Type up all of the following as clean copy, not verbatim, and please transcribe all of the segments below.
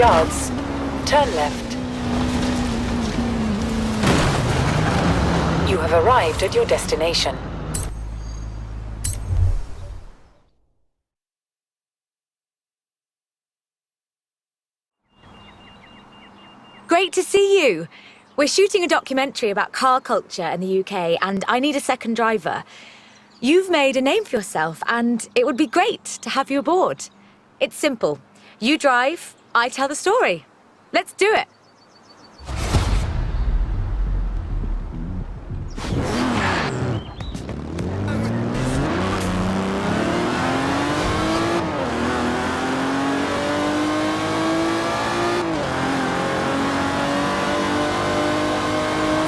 yards, turn left. You have arrived at your destination. Great to see you. We're shooting a documentary about car culture in the UK, and I need a second driver. You've made a name for yourself, and it would be great to have you aboard. It's simple. You drive, I tell the story. Let's do it.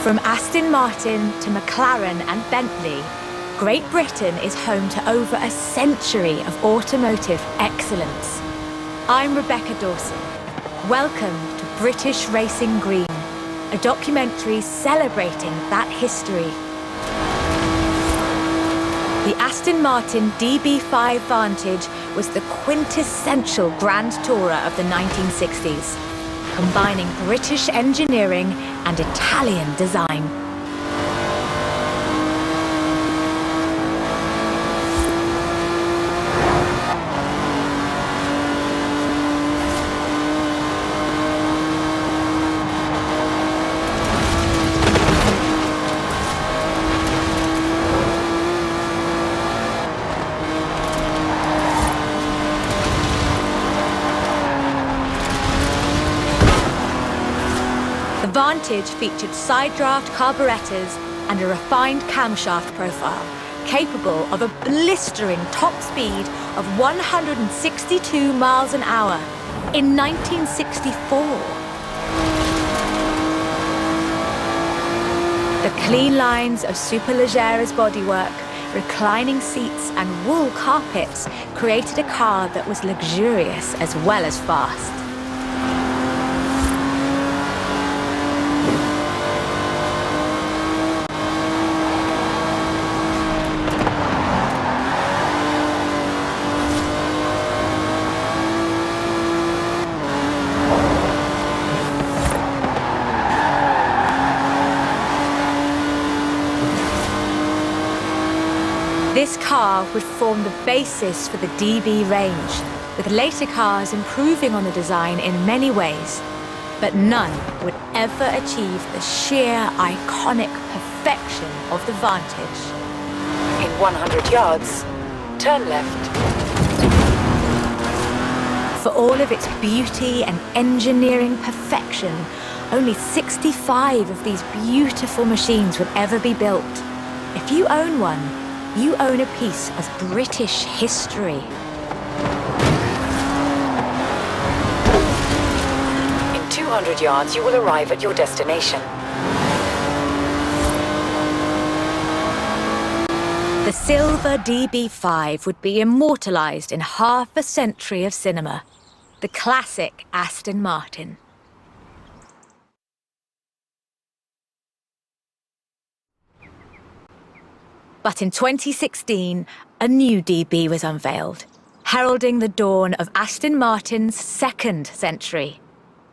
From Aston Martin to McLaren and Bentley, Great Britain is home to over a century of automotive excellence. I'm Rebecca Dawson. Welcome to British Racing Green, a documentary celebrating that history. The Aston Martin DB5 Vantage was the quintessential Grand Tourer of the 1960s, combining British engineering and Italian design. The Vantage featured side-draft carburetors and a refined camshaft profile, capable of a blistering top speed of 162 miles an hour in 1964. The clean lines of Superleggera's bodywork, reclining seats and wool carpets created a car that was luxurious as well as fast. This car would form the basis for the DB range, with later cars improving on the design in many ways. But none would ever achieve the sheer, iconic perfection of the Vantage. In 100 yards, turn left. For all of its beauty and engineering perfection, only 65 of these beautiful machines would ever be built. If you own one, you own a piece of British history. In 200 yards, you will arrive at your destination. The silver DB5 would be immortalised in half a century of cinema. The classic Aston Martin. But in 2016, a new DB was unveiled, heralding the dawn of Aston Martin's second century.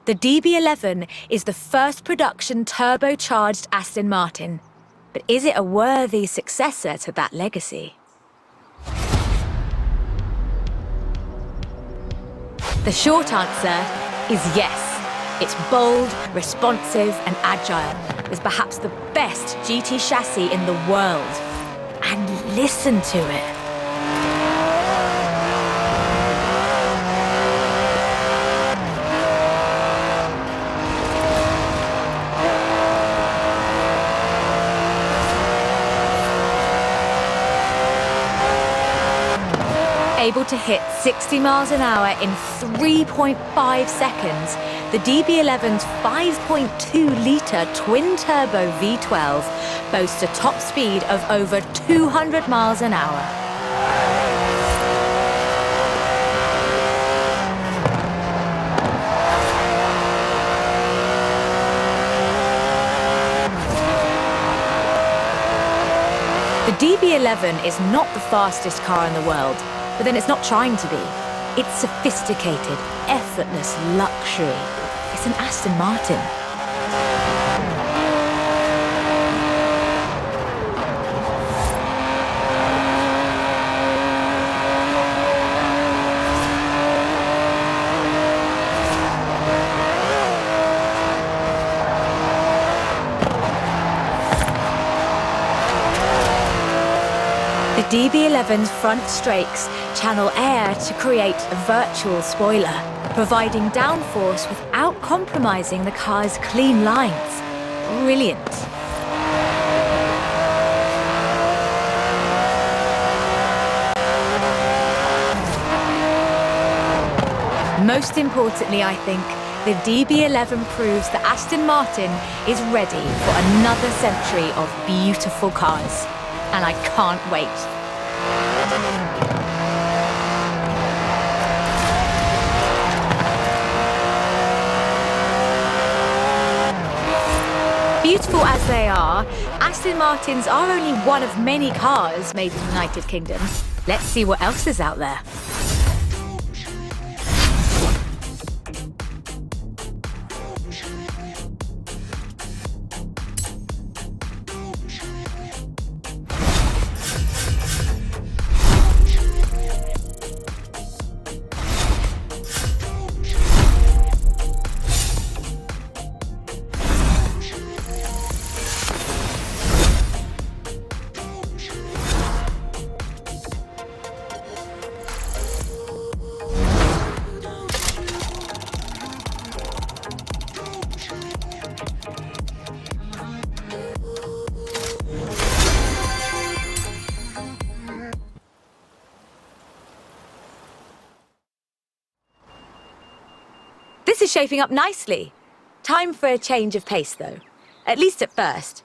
The DB11 is the first production turbocharged Aston Martin, but is it a worthy successor to that legacy? The short answer is yes. It's bold, responsive, and agile. It's perhaps the best GT chassis in the world. And listen to it. Able to hit 60 miles an hour in 3.5 seconds, the DB11's 5.2-litre twin-turbo V12 boasts a top speed of over 200 miles an hour. The DB11 is not the fastest car in the world, but then it's not trying to be. It's sophisticated, effortless luxury. It's an Aston Martin. The DB11's front strakes channel air to create a virtual spoiler, providing downforce without compromising the car's clean lines. Brilliant. Most importantly, I think, the DB11 proves that Aston Martin is ready for another century of beautiful cars. And I can't wait. Beautiful as they are, Aston Martins are only one of many cars made in the United Kingdom. Let's see what else is out there. This is shaping up nicely. Time for a change of pace, though. At least at first.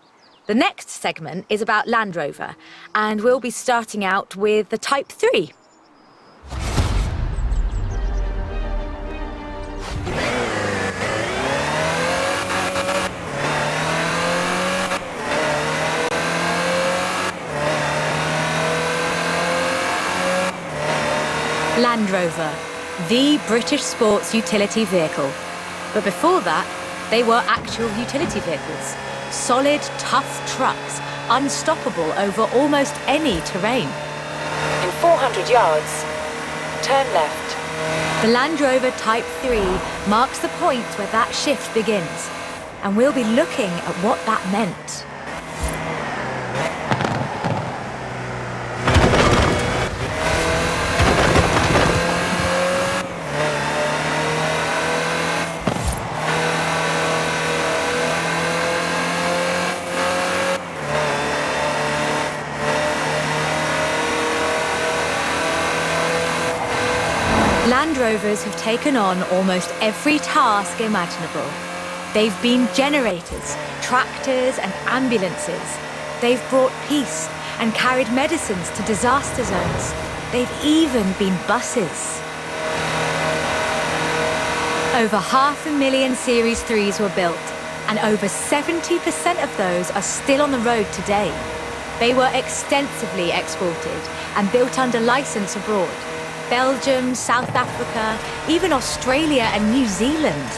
The next segment is about Land Rover, and we'll be starting out with the Type 3. Land Rover, the British sports utility vehicle. But before that, they were actual utility vehicles. Solid, tough trucks, unstoppable over almost any terrain. In 400 yards, turn left. The Land Rover Type 3 marks the point where that shift begins, and we'll be looking at what that meant. Land Rovers have taken on almost every task imaginable. They've been generators, tractors and ambulances. They've brought peace and carried medicines to disaster zones. They've even been buses. Over 500,000 Series 3s were built, and over 70% of those are still on the road today. They were extensively exported and built under license abroad. Belgium, South Africa, even Australia and New Zealand.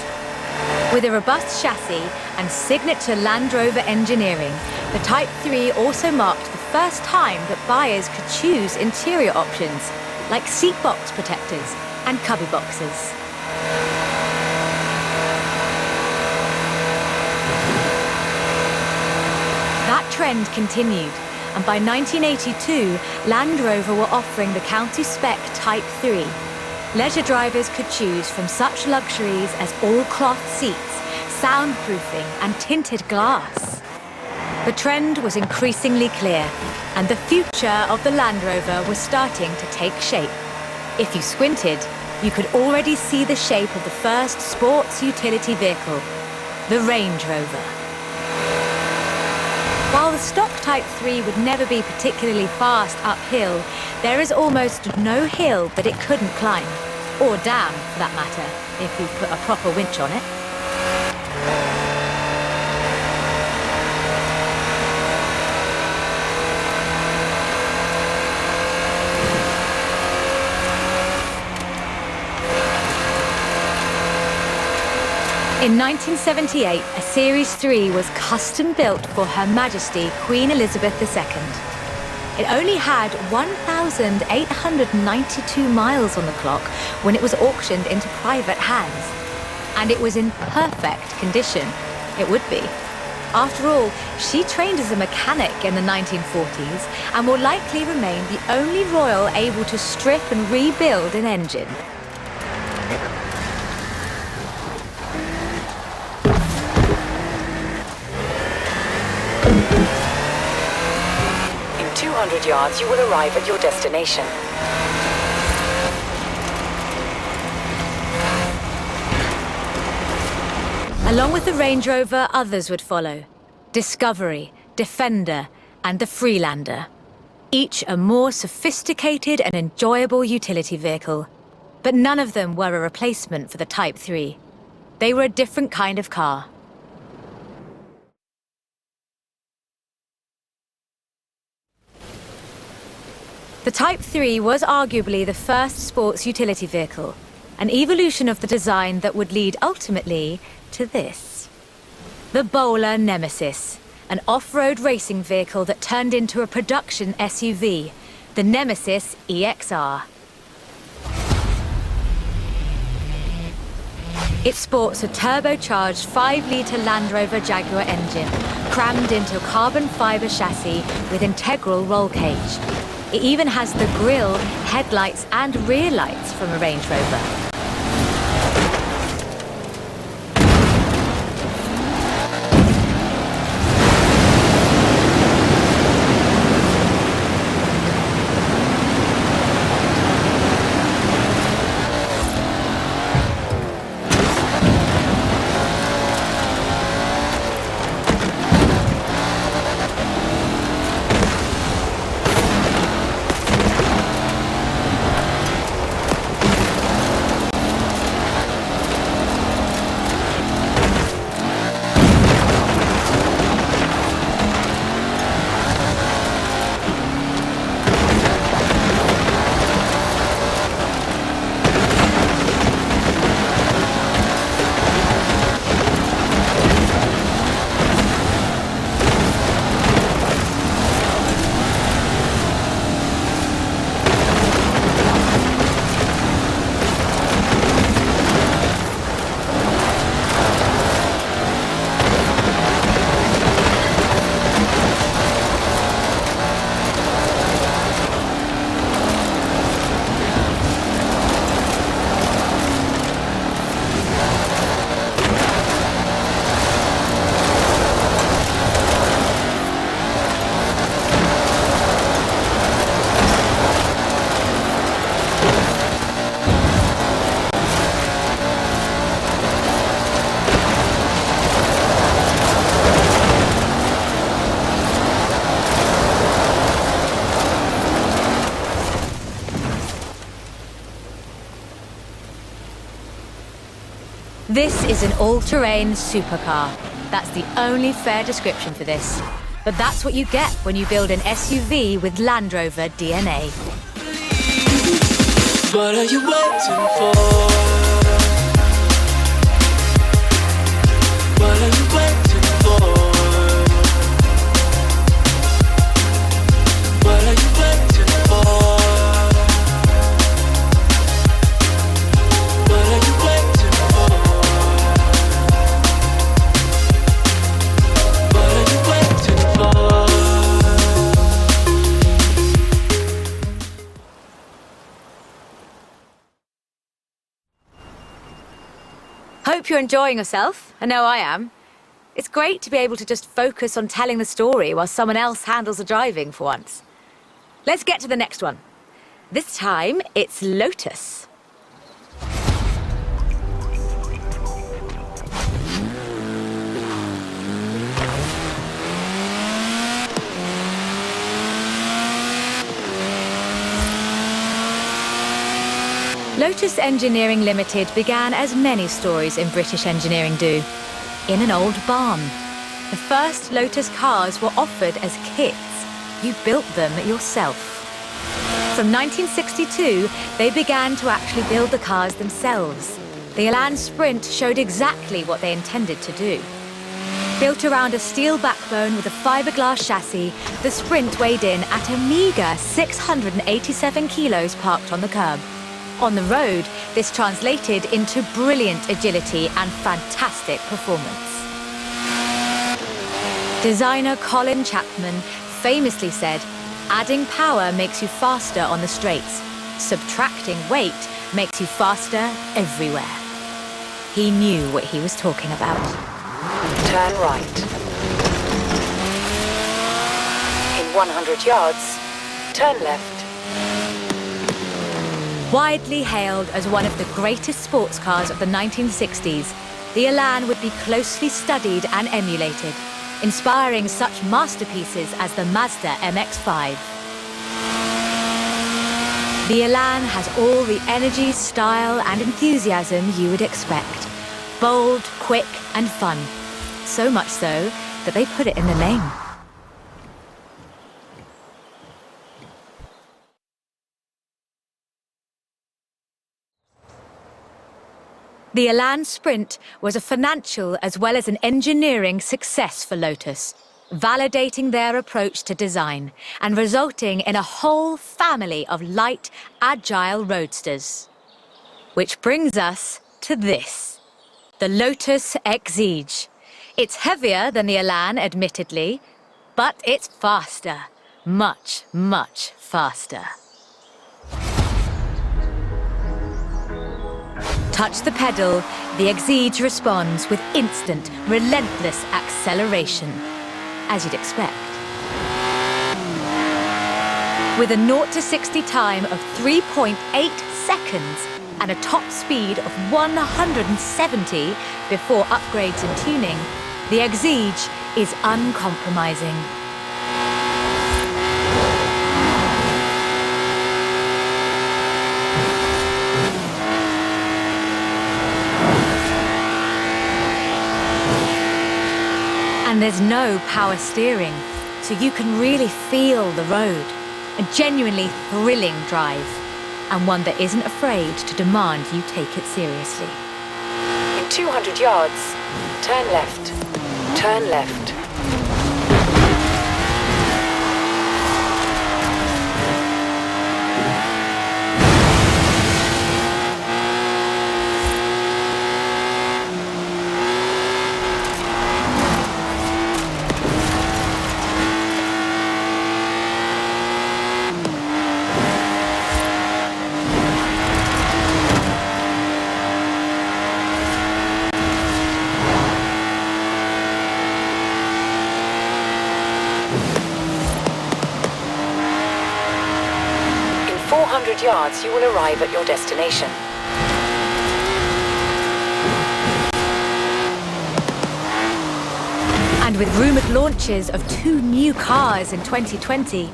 With a robust chassis and signature Land Rover engineering, the Type 3 also marked the first time that buyers could choose interior options, like seat box protectors and cubby boxes. That trend continued. And by 1982, Land Rover were offering the county-spec Type 3. Leisure drivers could choose from such luxuries as all-cloth seats, soundproofing and tinted glass. The trend was increasingly clear, and the future of the Land Rover was starting to take shape. If you squinted, you could already see the shape of the first sports utility vehicle, the Range Rover. While the stock Type 3 would never be particularly fast uphill, there is almost no hill that it couldn't climb. Or down, for that matter, if you put a proper winch on it. In 1978, a Series 3 was custom built for Her Majesty Queen Elizabeth II. It only had 1,892 miles on the clock when it was auctioned into private hands. And it was in perfect condition. It would be. After all, she trained as a mechanic in the 1940s and will likely remain the only royal able to strip and rebuild an engine. In 200 yards, you will arrive at your destination. Along with the Range Rover, others would follow. Discovery, Defender, and the Freelander. Each a more sophisticated and enjoyable utility vehicle. But none of them were a replacement for the Type 3. They were a different kind of car. The Type 3 was arguably the first sports utility vehicle, an evolution of the design that would lead ultimately to this. The Bowler Nemesis, an off-road racing vehicle that turned into a production SUV, the Nemesis EXR. It sports a turbocharged 5-litre Land Rover Jaguar engine, crammed into a carbon fibre chassis with integral roll cage. It even has the grille, headlights and rear lights from a Range Rover. This is an all-terrain supercar. That's the only fair description for this. But that's what you get when you build an SUV with Land Rover DNA. What are you waiting for? What are you waiting for? What are you waiting for? What are you waiting for? What are you waiting for? Hope you're enjoying yourself. I know I am. It's great to be able to just focus on telling the story while someone else handles the driving for once. Let's get to the next one. This time, it's Lotus. Lotus Engineering Limited began as many stories in British engineering do, in an old barn. The first Lotus cars were offered as kits. You built them yourself. From 1962, they began to actually build the cars themselves. the Elan Sprint showed exactly what they intended to do. Built around a steel backbone with a fiberglass chassis, the Sprint weighed in at a meager 687 kilos parked on the curb. On the road, this translated into brilliant agility and fantastic performance. Designer Colin Chapman famously said, "Adding power makes you faster on the straights. Subtracting weight makes you faster everywhere." He knew what he was talking about. Turn right. In 100 yards, turn left. Widely hailed as one of the greatest sports cars of the 1960s, the Elan would be closely studied and emulated, inspiring such masterpieces as the Mazda MX-5. The Elan has all the energy, style, and enthusiasm you would expect. Bold, quick, and fun. So much so that they put it in the name. The Elan Sprint was a financial as well as an engineering success for Lotus, validating their approach to design and resulting in a whole family of light, agile roadsters. Which brings us to this, the Lotus Exige. It's heavier than the Elan, admittedly, but it's faster, much, much faster. Touch the pedal, the Exige responds with instant, relentless acceleration, as you'd expect. With a 0 to 60 time of 3.8 seconds and a top speed of 170 before upgrades and tuning, the Exige is uncompromising. And there's no power steering, so you can really feel the road. A genuinely thrilling drive, and one that isn't afraid to demand you take it seriously. In 200 yards, turn left. Turn left. In 400 yards, you will arrive at your destination. And with rumoured launches of 2 new cars in 2020,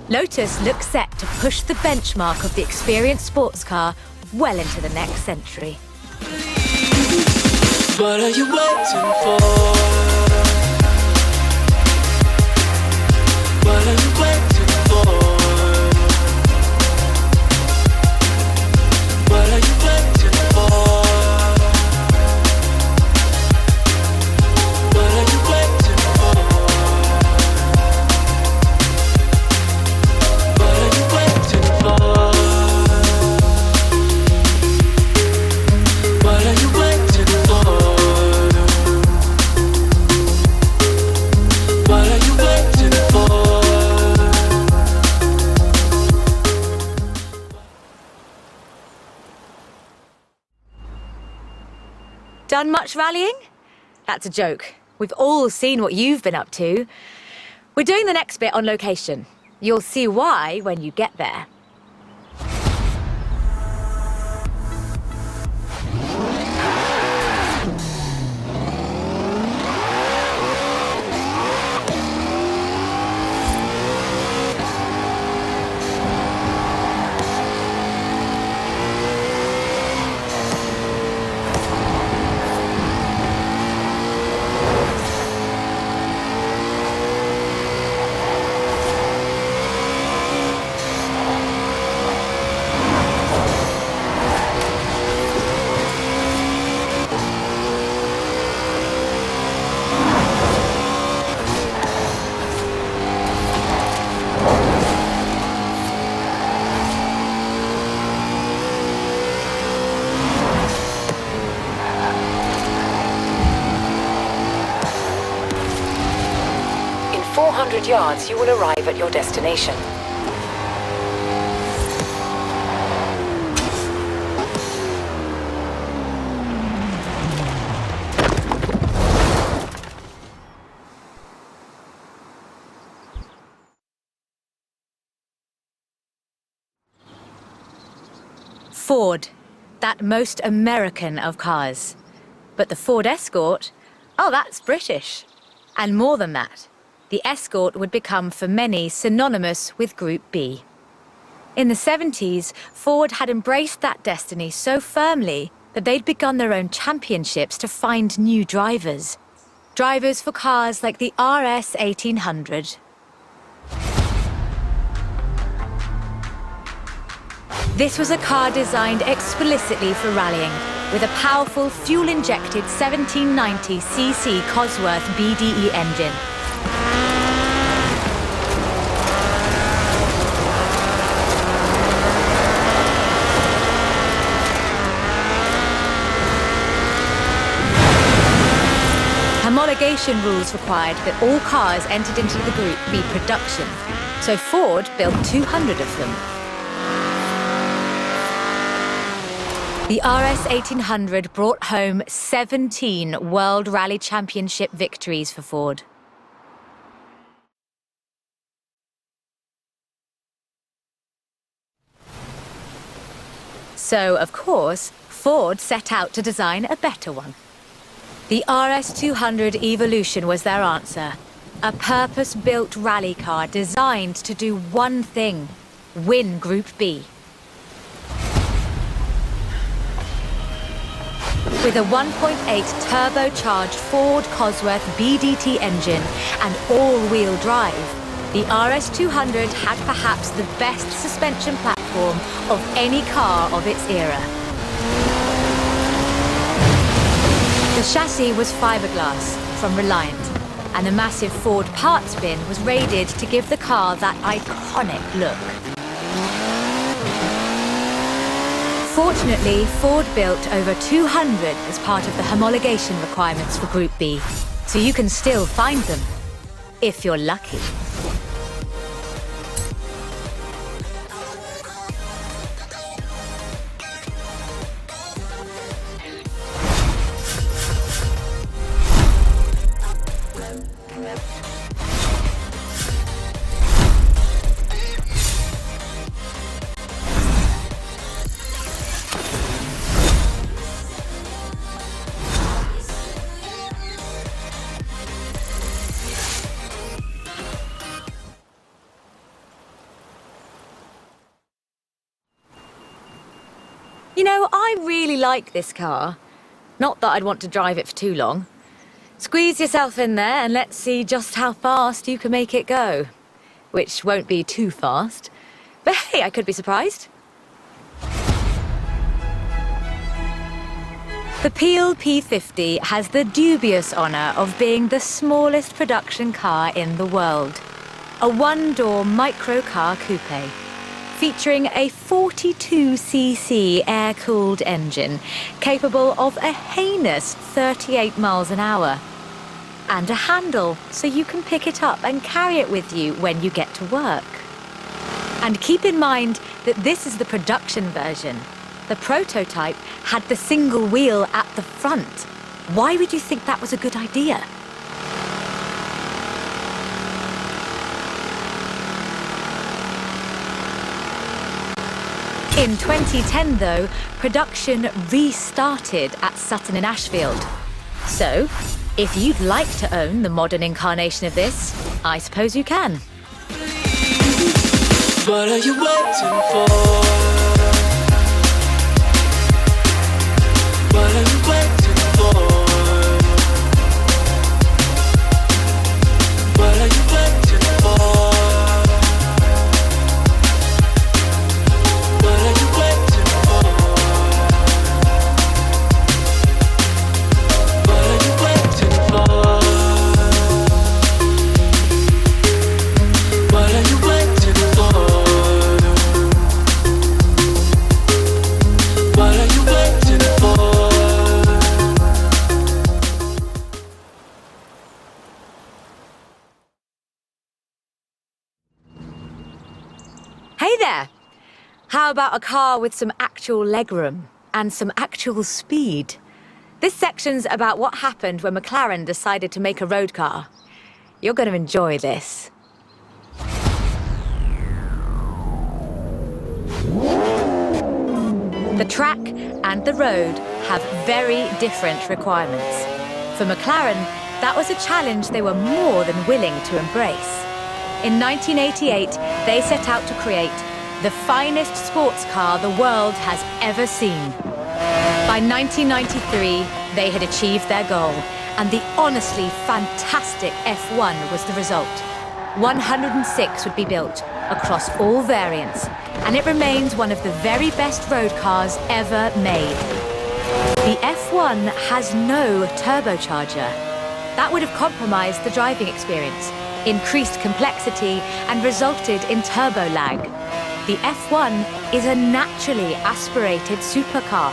Lotus looks set to push the benchmark of the experienced sports car well into the next century. What are you waiting for? What are you waiting for? What are you waiting for? What are you waiting for? What are you waiting for? What are you waiting for? What are you waiting for? Done much rallying? That's a joke. We've all seen what you've been up to. We're doing the next bit on location. You'll see why when you get there. 200 yards, you will arrive at your destination. Ford, that most American of cars. But the Ford Escort, oh, that's British. And more than that, the Escort would become for many synonymous with Group B. In the 70s, Ford had embraced that destiny so firmly that they'd begun their own championships to find new drivers. Drivers for cars like the RS 1800. This was a car designed explicitly for rallying, with a powerful fuel-injected 1790cc Cosworth BDE engine. Homologation rules required that all cars entered into the Group be production, so Ford built 200 of them. The RS 1800 brought home 17 World Rally Championship victories for Ford. So, of course, Ford set out to design a better one. The RS 200 Evolution was their answer. A purpose-built rally car designed to do one thing: win Group B. With a 1.8 turbocharged Ford Cosworth BDT engine and all-wheel drive, the RS 200 had perhaps the best suspension platform of any car of its era. The chassis was fiberglass from Reliant, and the massive Ford parts bin was raided to give the car that iconic look. Fortunately, Ford built over 200 as part of the homologation requirements for Group B, so you can still find them, if you're lucky. You know, I really like this car. Not that I'd want to drive it for too long. Squeeze yourself in there and let's see just how fast you can make it go. Which won't be too fast. But hey, I could be surprised. The Peel P50 has the dubious honour of being the smallest production car in the world. A one-door microcar coupe, featuring a 42cc air-cooled engine capable of a heinous 38 miles an hour. And a handle, so you can pick it up and carry it with you when you get to work. And keep in mind that this is the production version. The prototype had the single wheel at the front. Why would you think that was a good idea? In 2010, though, production restarted at Sutton in Ashfield. So, if you'd like to own the modern incarnation of this, I suppose you can. What are you waiting for? What are you waiting for? What are you waiting for? What are you waiting for? What are you waiting for? What are you waiting for? What are you waiting for? there! How about a car with some actual legroom and some actual speed? This section's about what happened when McLaren decided to make a road car. You're going to enjoy this. The track and the road have very different requirements. For McLaren, that was a challenge they were more than willing to embrace. In 1988, they set out to create the finest sports car the world has ever seen. By 1993, they had achieved their goal, and the honestly fantastic F1 was the result. 106 would be built across all variants, and it remains one of the very best road cars ever made. The F1 has no turbocharger. That would have compromised the driving experience, increased complexity, and resulted in turbo lag. The F1 is a naturally aspirated supercar,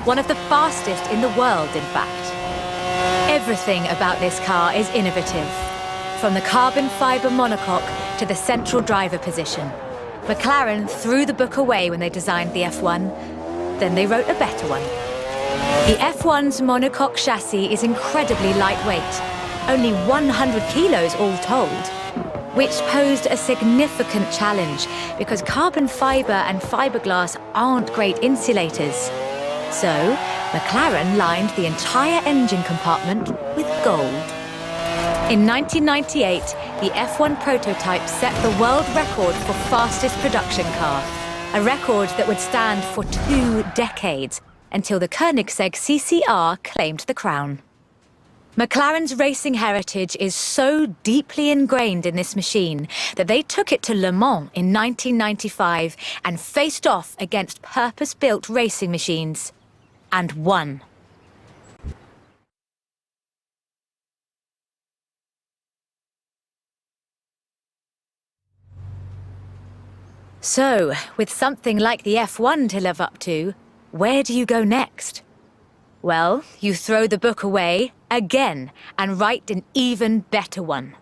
one of the fastest in the world, in fact. Everything about this car is innovative, from the carbon fiber monocoque to the central driver position. McLaren threw the book away when they designed the F1, then they wrote a better one. The F1's monocoque chassis is incredibly lightweight, only 100 kilos all told, which posed a significant challenge because carbon fiber and fiberglass aren't great insulators. So, McLaren lined the entire engine compartment with gold. In 1998, the F1 prototype set the world record for fastest production car, a record that would stand for 2 decades until the Koenigsegg CCR claimed the crown. McLaren's racing heritage is so deeply ingrained in this machine that they took it to Le Mans in 1995 and faced off against purpose-built racing machines, and won. So, with something like the F1 to live up to, where do you go next? Well, you throw the book away again and write an even better one.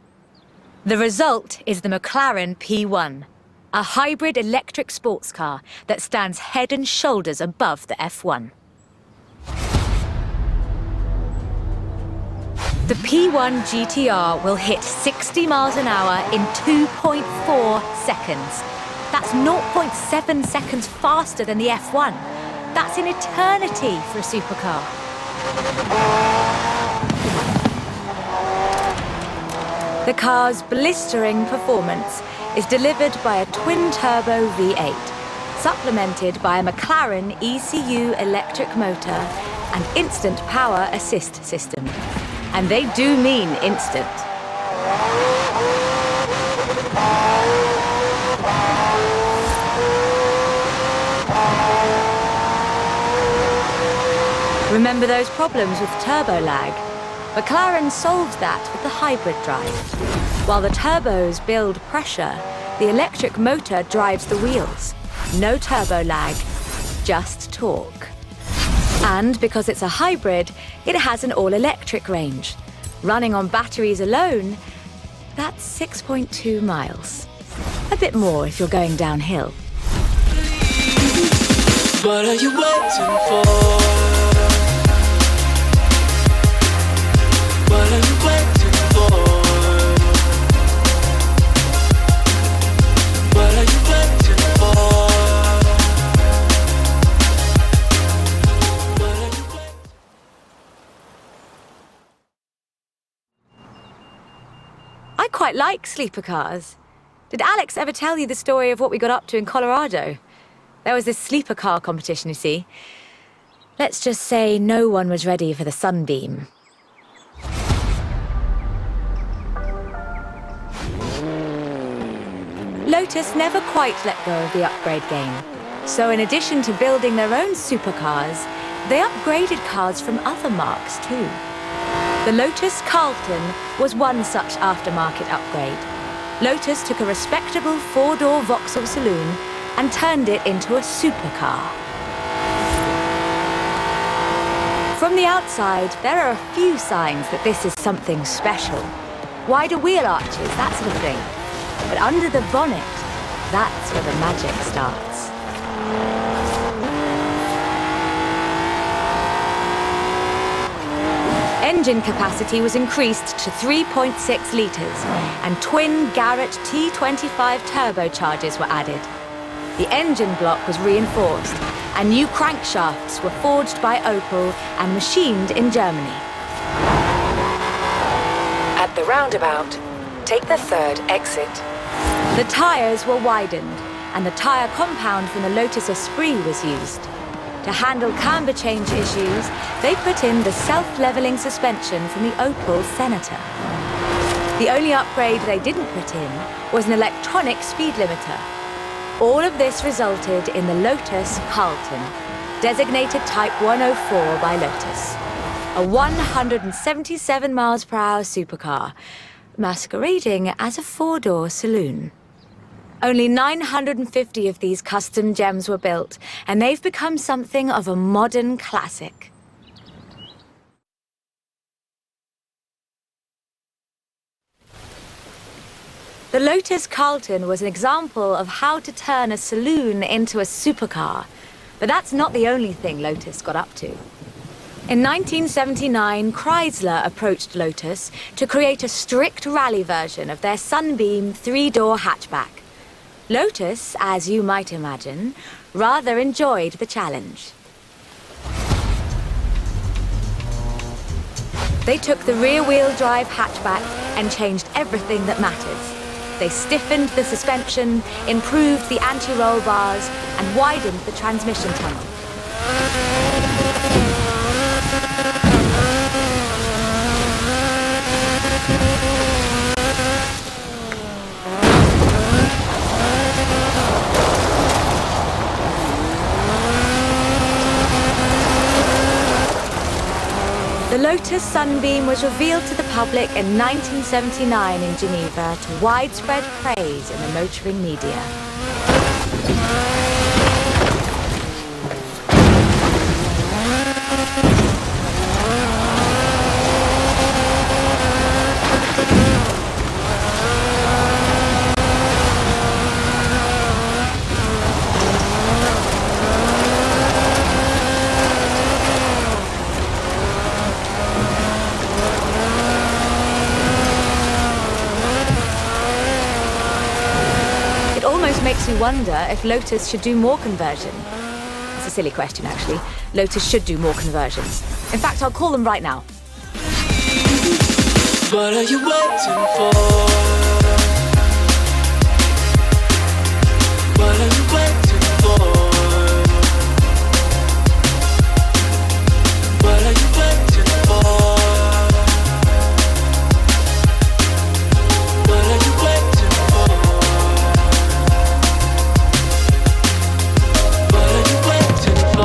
The result is the McLaren P1, a hybrid electric sports car that stands head and shoulders above the F1. The P1 GTR will hit 60 miles an hour in 2.4 seconds. That's 0.7 seconds faster than the F1. That's an eternity for a supercar. The car's blistering performance is delivered by a twin-turbo V8, supplemented by a McLaren ECU electric motor and instant power assist system. And they do mean instant. Remember those problems with turbo lag? McLaren solved that with the hybrid drive. While the turbos build pressure, the electric motor drives the wheels. No turbo lag, just torque. And because it's a hybrid, it has an all-electric range. Running on batteries alone, that's 6.2 miles. A bit more if you're going downhill. What are you waiting for? What are you waiting for? What are you waiting for? What are you waiting? I quite like sleeper cars. Did Alex ever tell you the story of what we got up to in Colorado? There was this sleeper car competition, you see. Let's just say no one was ready for the Sunbeam. Lotus never quite let go of the upgrade game. So in addition to building their own supercars, they upgraded cars from other marques too. The Lotus Carlton was one such aftermarket upgrade. Lotus took a respectable 4-door Vauxhall saloon and turned it into a supercar. From the outside, there are a few signs that this is something special. Wider wheel arches, that sort of thing. But under the bonnet, That's where the magic starts. Engine capacity was increased to 3.6 litres, and twin Garrett T25 turbochargers were added. The engine block was reinforced, and new crankshafts were forged by Opel and machined in Germany. At the roundabout, take the third exit. The tyres were widened, and the tyre compound from the Lotus Esprit was used. To handle camber change issues, they put in the self-leveling suspension from the Opel Senator. The only upgrade they didn't put in was an electronic speed limiter. All of this resulted in the Lotus Carlton, designated Type 104 by Lotus. A 177 miles per hour supercar, masquerading as a four-door saloon. Only 950 of these custom gems were built, and they've become something of a modern classic. The Lotus Carlton was an example of how to turn a saloon into a supercar, but that's not the only thing Lotus got up to. In 1979, Chrysler approached Lotus to create a strict rally version of their Sunbeam three-door hatchback. Lotus, as you might imagine, rather enjoyed the challenge. They took the rear-wheel drive hatchback and changed everything that matters. They stiffened the suspension, improved the anti-roll bars, and widened the transmission tunnel. The Lotus Sunbeam was revealed to the public in 1979 in Geneva to widespread praise in the motoring media. Makes you wonder if Lotus should do more conversion. It's a silly question, actually. Lotus should do more conversions. In fact, I'll call them right now. What are you waiting for? What are you waiting for? What are you waiting for? What are you waiting for?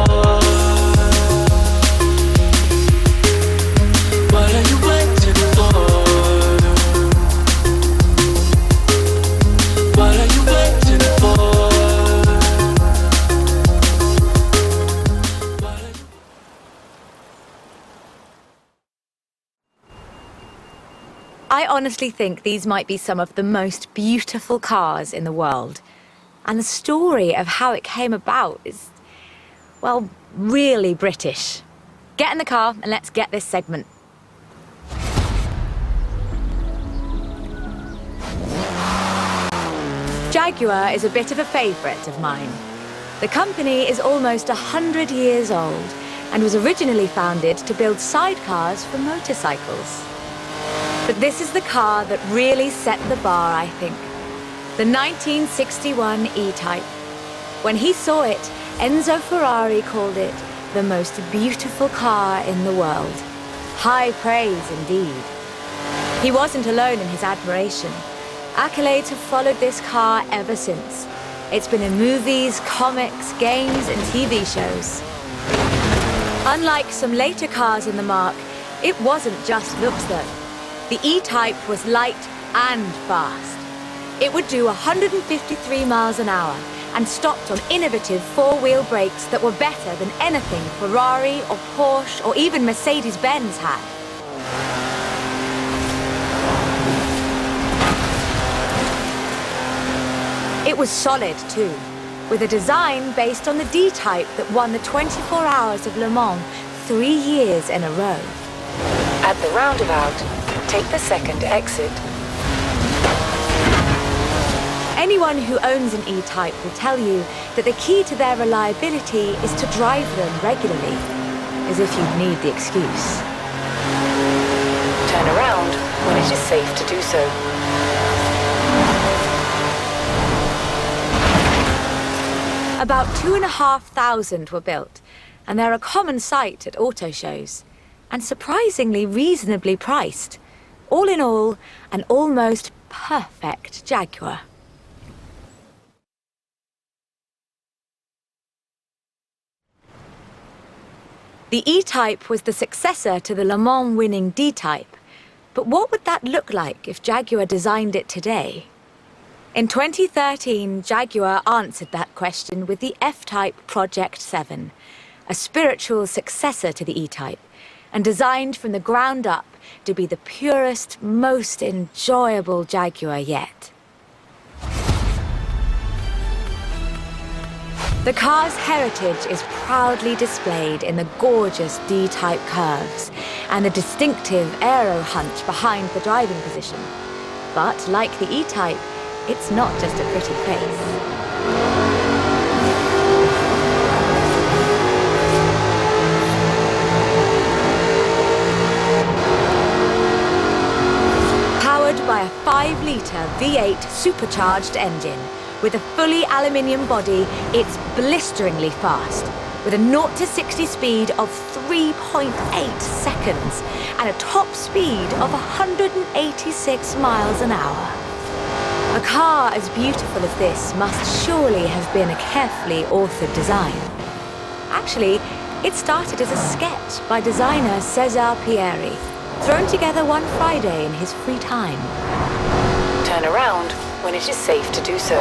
I honestly think these might be some of the most beautiful cars in the world. And the story of how it came about is, well, really British. Get in the car and let's get this segment. Jaguar is a bit of a favourite of mine. The company is almost 100 years old and was originally founded to build sidecars for motorcycles. But this is the car that really set the bar, I think. The 1961 E-Type. When he saw it, Enzo Ferrari called it the most beautiful car in the world. High praise indeed. He wasn't alone in his admiration. Accolades have followed this car ever since. It's been in movies, comics, games, and TV shows. Unlike some later cars in the marque, it wasn't just looks though. The E-Type was light and fast. It would do 153 miles an hour and stopped on innovative four-wheel brakes that were better than anything Ferrari or Porsche or even Mercedes-Benz had. It It was solid too, with a design based on the D-Type that won the 24 Hours of Le Mans 3 years in a row. At the roundabout, take the second exit. Anyone who owns an E-Type will tell you that the key to their reliability is to drive them regularly, as if you'd need the excuse. Turn around when it is safe to do so. About 2,500 were built, and they're a common sight at auto shows, and surprisingly reasonably priced. All in all, an almost perfect Jaguar. The E-Type was the successor to the Le Mans winning D-Type, but what would that look like if Jaguar designed it today? In 2013, Jaguar answered that question with the F-Type Project 7, a spiritual successor to the E-Type, and designed from the ground up to be the purest, most enjoyable Jaguar yet. The car's heritage is proudly displayed in the gorgeous D-Type curves and the distinctive aero hunch behind the driving position. But like the E-Type, it's not just a pretty face. Powered by a 5-litre V8 supercharged engine, with a fully aluminium body, it's blisteringly fast, with a 0 to 60 speed of 3.8 seconds and a top speed of 186 miles an hour. A car as beautiful as this must surely have been a carefully authored design. Actually, it started as a sketch by designer César Pierri, thrown together one Friday in his free time. Turn around when it is safe to do so.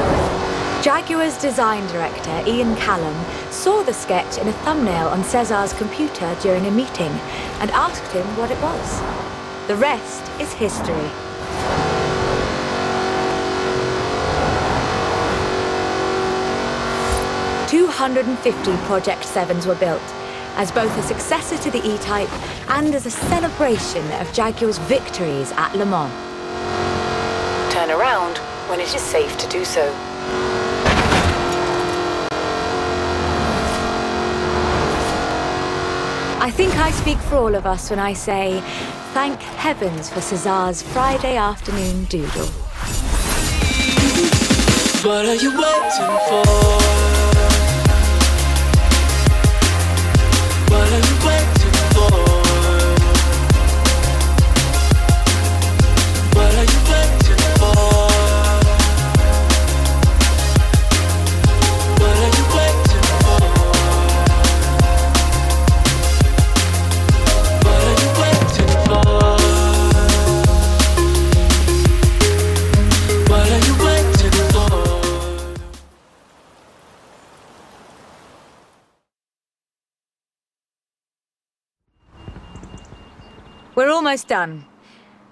Jaguar's design director, Ian Callum, saw the sketch in a thumbnail on César's computer during a meeting and asked him what it was. The rest is history. "250 Project 7s were built, as both a successor to the E-Type and as a celebration of Jaguar's victories at Le Mans. Turn around when it is safe to do so. I think I speak for all of us when I say, thank heavens for César's Friday afternoon doodle. What are you waiting for? What are you waiting for? What are you waiting for? What are you waiting for? What are you waiting for? What are you waiting for? We're almost done,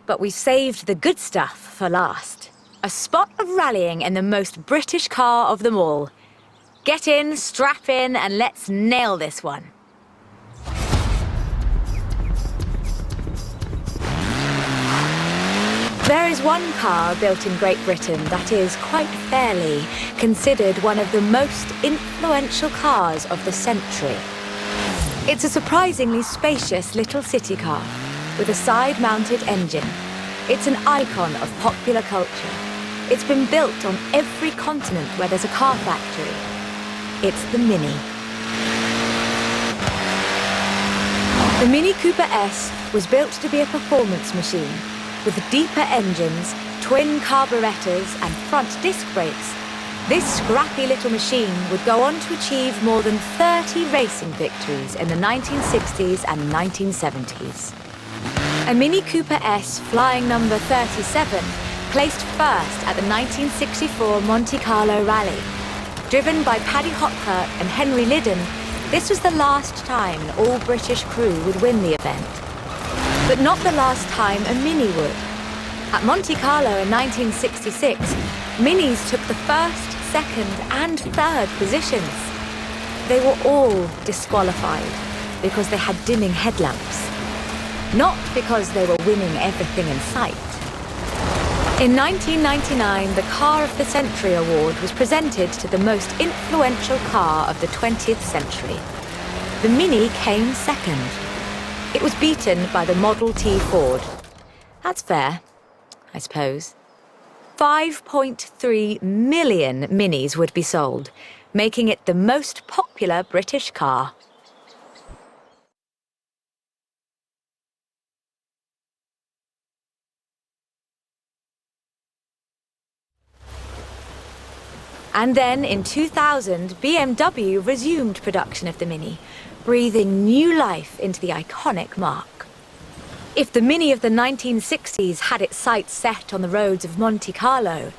but we've saved the good stuff for last. A spot of rallying in the most British car of them all. Get in, strap in, and let's nail this one. There is one car built in Great Britain that is, quite fairly, considered one of the most influential cars of the century. It's a surprisingly spacious little city car, with a side-mounted engine. It's an icon of popular culture. It's been built on every continent where there's a car factory. It's the Mini. The Mini Cooper S was built to be a performance machine, with deeper engines, twin carburetors, and front disc brakes. This scrappy little machine would go on to achieve more than 30 racing victories in the 1960s and 1970s. A Mini Cooper S flying number 37 placed first at the 1964 Monte Carlo Rally. Driven by Paddy Hopkirk and Henry Liddon, this was the last time an all-British crew would win the event. But not the last time a Mini would. At Monte Carlo in 1966, Minis took the first second and third positions. They were all disqualified because they had dimming headlamps, not because they were winning everything in sight. In 1999, the Car of the Century award was presented to the most influential car of the 20th century. The Mini came second. It was beaten by the Model T Ford. That's fair, I suppose. 5.3 million Minis would be sold, making it the most popular British car. And then in 2000, BMW resumed production of the Mini, breathing new life into the iconic marque. If the Mini of the 1960s had its sights set on the roads of Monte Carlo,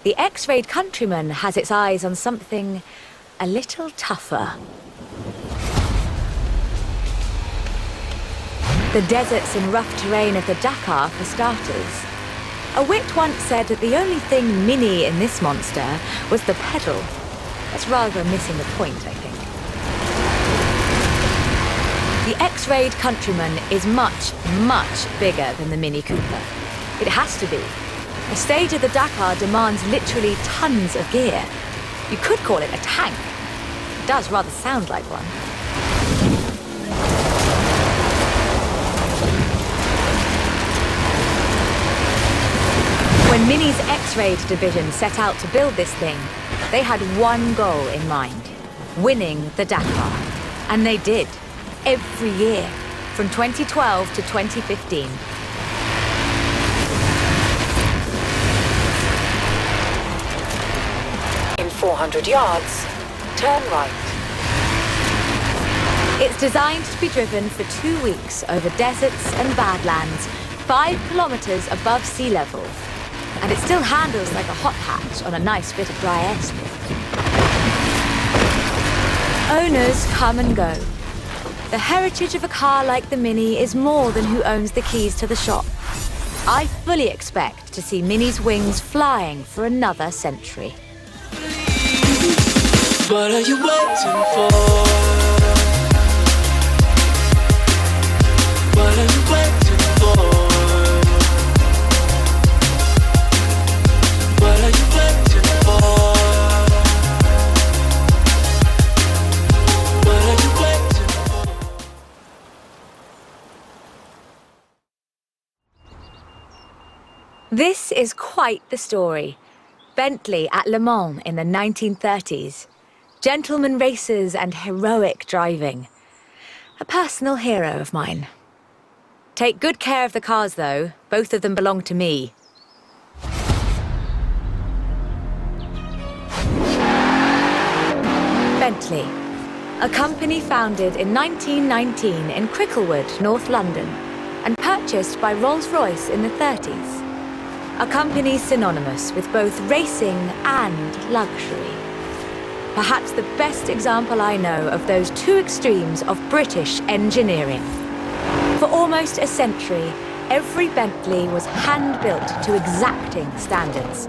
the X-rayed Countryman has its eyes on something a little tougher. The deserts and rough terrain of the Dakar, for starters. A wit once said that the only thing Mini in this monster was the pedal. That's rather missing the point, I think. The X-rayed Countryman is much, much bigger than the Mini Cooper. It has to be. The stage of the Dakar demands literally tons of gear. You could call it a tank. It does rather sound like one. When Mini's X-rayed division set out to build this thing, they had one goal in mind: winning the Dakar. And they did, every year, from 2012 to 2015. In 400 yards, turn right. It's designed to be driven for 2 weeks over deserts and badlands, 5 kilometers above sea level. And it still handles like a hot hatch on a nice bit of dry airstrip. Owners come and go. The heritage of a car like the Mini is more than who owns the keys to the shop. I fully expect to see Mini's wings flying for another century. What are you waiting for? What are you waiting for? What are you waiting for? What are you waiting for? This is quite the story. Bentley at Le Mans in the 1930s. Gentleman racers and heroic driving. A personal hero of mine. Take good care of the cars, though. Both of them belong to me. Bentley, a company founded in 1919 in Cricklewood, North London, and purchased by Rolls-Royce in the 30s. A company synonymous with both racing and luxury. Perhaps the best example I know of those two extremes of British engineering. For almost a century, every Bentley was hand-built to exacting standards.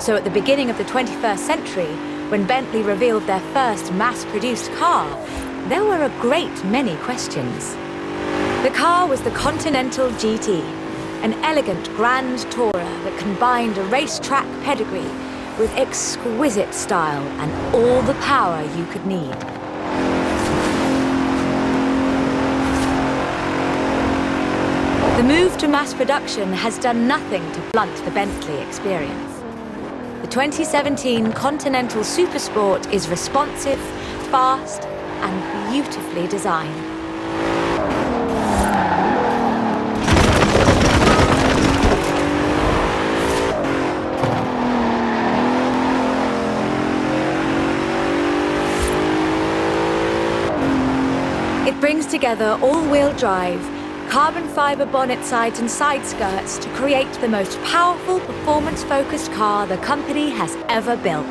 So at the beginning of the 21st century, when Bentley revealed their first mass-produced car, there were a great many questions. The car was the Continental GT, an elegant grand tourer that combined a racetrack pedigree with exquisite style and all the power you could need. The move to mass production has done nothing to blunt the Bentley experience. The 2017 Continental Supersport is responsive, fast, and beautifully designed. It brings together all-wheel drive, carbon fiber bonnet sides and side skirts to create the most powerful performance-focused car the company has ever built.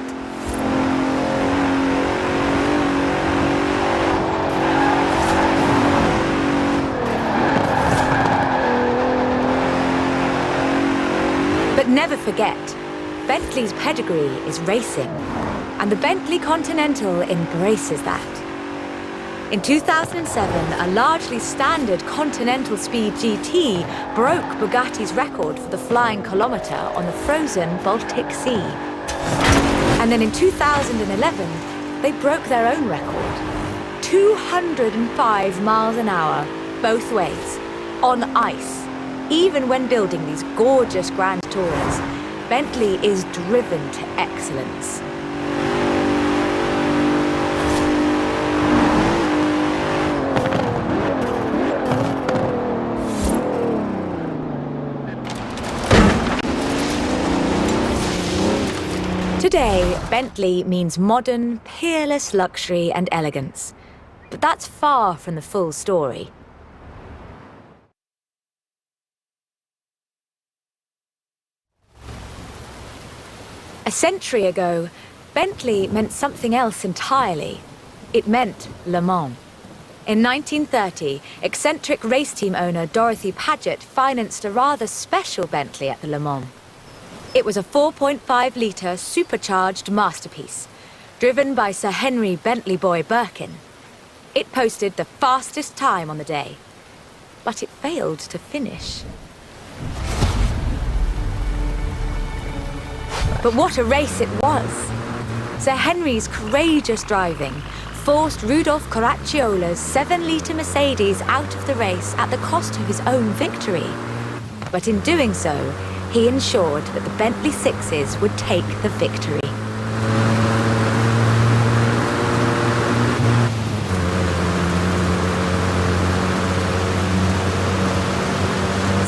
But never forget, Bentley's pedigree is racing. and the Bentley Continental embraces that. In 2007, a largely standard Continental Speed GT broke Bugatti's record for the flying kilometre on the frozen Baltic Sea. And then in 2011, they broke their own record. 205 miles an hour, both ways, on ice. Even when building these gorgeous Grand Tours, Bentley is driven to excellence. Today, Bentley means modern, peerless luxury and elegance. But that's far from the full story. A century ago, Bentley meant something else entirely. It meant Le Mans. In 1930, eccentric race team owner Dorothy Paget financed a rather special Bentley at the Le Mans. It was a 4.5-litre supercharged masterpiece, driven by Sir Henry Bentley Boy Birkin. It posted the fastest time on the day, but it failed to finish. But what a race it was! Sir Henry's courageous driving forced Rudolf Caracciolla's 7-litre Mercedes out of the race at the cost of his own victory. But in doing so, he ensured that the Bentley Sixes would take the victory.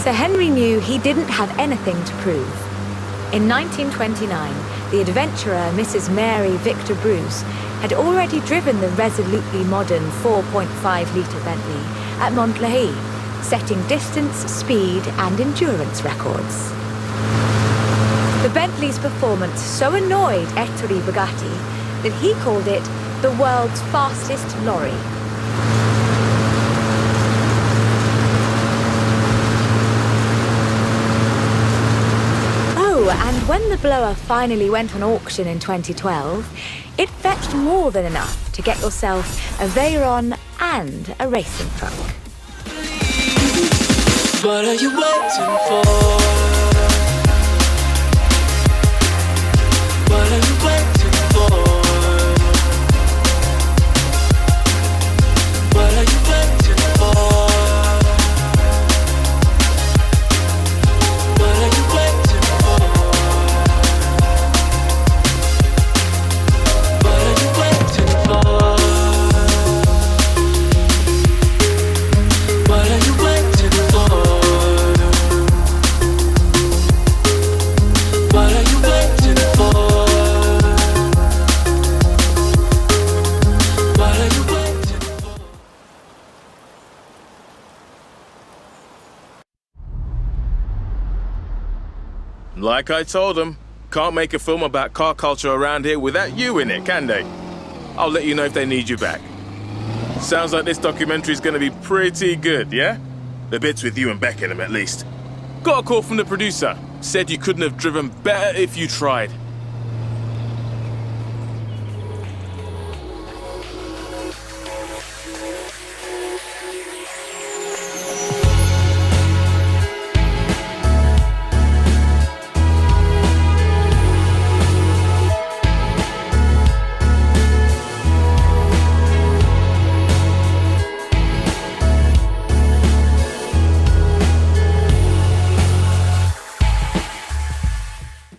Sir Henry knew he didn't have anything to prove. In 1929, the adventurer Mrs. Mary Victor Bruce had already driven the resolutely modern 4.5-litre Bentley at Montlhéry, setting distance, speed and endurance records. The Bentley's performance so annoyed Ettore Bugatti that he called it the world's fastest lorry. Oh, and when the blower finally went on auction in 2012, it fetched more than enough to get yourself a Veyron and a racing truck. What are you waiting for? What are you waiting for? What are you waiting for? What are you waiting for? What are you waiting for? What are you waiting for? What are you waiting for? Like I told them, can't make a film about car culture around here without you in it, can they? I'll let you know if they need you back. Sounds like this documentary's gonna be pretty good, yeah? The bits with you and Beck in them, at least. Got a call from the producer. Said you couldn't have driven better if you tried.